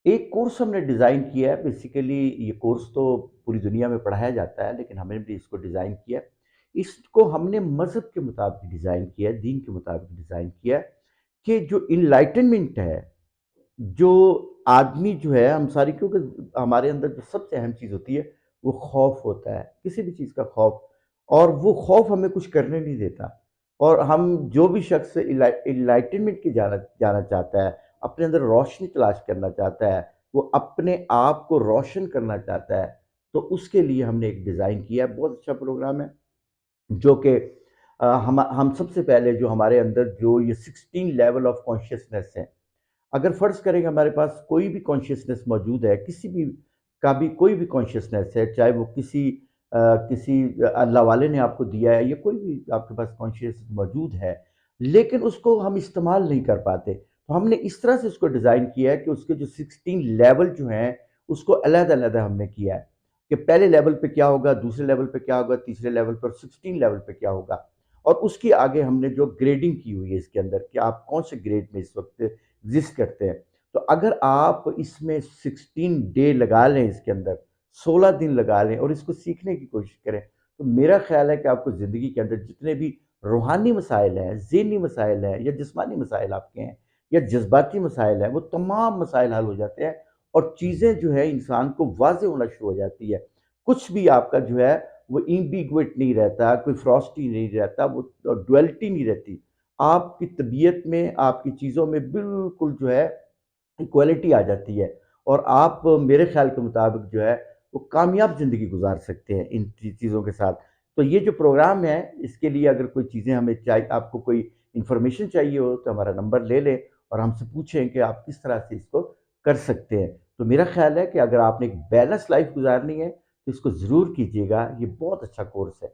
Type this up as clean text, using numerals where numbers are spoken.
ایک کورس ہم نے ڈیزائن کیا ہے، بیسیکلی یہ کورس تو پوری دنیا میں پڑھایا جاتا ہے، لیکن ہم نے بھی اس کو ڈیزائن کیا ہے۔ اس کو ہم نے مذہب کے مطابق ڈیزائن کیا ہے، دین کے مطابق ڈیزائن کیا ہے، کہ جو انلائٹنمنٹ ہے، جو آدمی جو ہے، ہم ساری، کیونکہ ہمارے اندر جو سب سے اہم چیز ہوتی ہے وہ خوف ہوتا ہے، کسی بھی چیز کا خوف، اور وہ خوف ہمیں کچھ کرنے نہیں دیتا۔ اور ہم جو بھی شخص انلائٹنمنٹ کی جانا چاہتا ہے، اپنے اندر روشنی تلاش کرنا چاہتا ہے، وہ اپنے آپ کو روشن کرنا چاہتا ہے، تو اس کے لیے ہم نے ایک ڈیزائن کیا ہے، بہت اچھا پروگرام ہے، جو کہ ہم سب سے پہلے جو ہمارے اندر جو یہ 16 لیول آف کانشیسنس ہیں، اگر فرض کریں کہ ہمارے پاس کوئی بھی کانشیسنس موجود ہے، کسی بھی کا بھی کوئی بھی کانشیسنس ہے، چاہے وہ کسی اللہ والے نے آپ کو دیا ہے، یا کوئی بھی آپ کے پاس کانشیسنس موجود ہے، لیکن اس کو ہم استعمال نہیں کر پاتے، تو ہم نے اس طرح سے اس کو ڈیزائن کیا ہے کہ اس کے جو 16 لیول جو ہیں، اس کو علیحدہ علیحدہ ہم نے کیا ہے، کہ پہلے لیول پہ کیا ہوگا، دوسرے لیول پہ کیا ہوگا، تیسرے لیول پر 16 لیول پہ کیا ہوگا، اور اس کی آگے ہم نے جو گریڈنگ کی ہوئی ہے اس کے اندر، کہ آپ کون سے گریڈ میں اس وقت ایگزسٹ کرتے ہیں۔ تو اگر آپ اس میں 16 ڈے لگا لیں، اس کے اندر 16 دن لگا لیں اور اس کو سیکھنے کی کوشش کریں، تو میرا خیال ہے کہ آپ کو زندگی کے اندر جتنے بھی روحانی مسائل ہیں، ذہنی مسائل ہیں، یا جسمانی مسائل آپ کے ہیں، یا جذباتی مسائل ہیں، وہ تمام مسائل حل ہو جاتے ہیں، اور چیزیں جو ہے انسان کو واضح ہونا شروع ہو جاتی ہے۔ کچھ بھی آپ کا جو ہے وہ ایمبیگویٹ نہیں رہتا، کوئی فراسٹی نہیں رہتا، وہ ڈویلٹی نہیں رہتی، آپ کی طبیعت میں، آپ کی چیزوں میں بالکل جو ہے ایکوالٹی آ جاتی ہے، اور آپ میرے خیال کے مطابق جو ہے وہ کامیاب زندگی گزار سکتے ہیں ان چیزوں کے ساتھ۔ تو یہ جو پروگرام ہے، اس کے لیے اگر کوئی چیزیں ہمیں چاہیے، آپ کو کوئی انفارمیشن چاہیے ہو، تو ہمارا نمبر لے لیں اور ہم سے پوچھیں کہ آپ کس طرح سے اس کو کر سکتے ہیں۔ تو میرا خیال ہے کہ اگر آپ نے ایک بیلنس لائف گزارنی ہے تو اس کو ضرور کیجیے گا، یہ بہت اچھا کورس ہے۔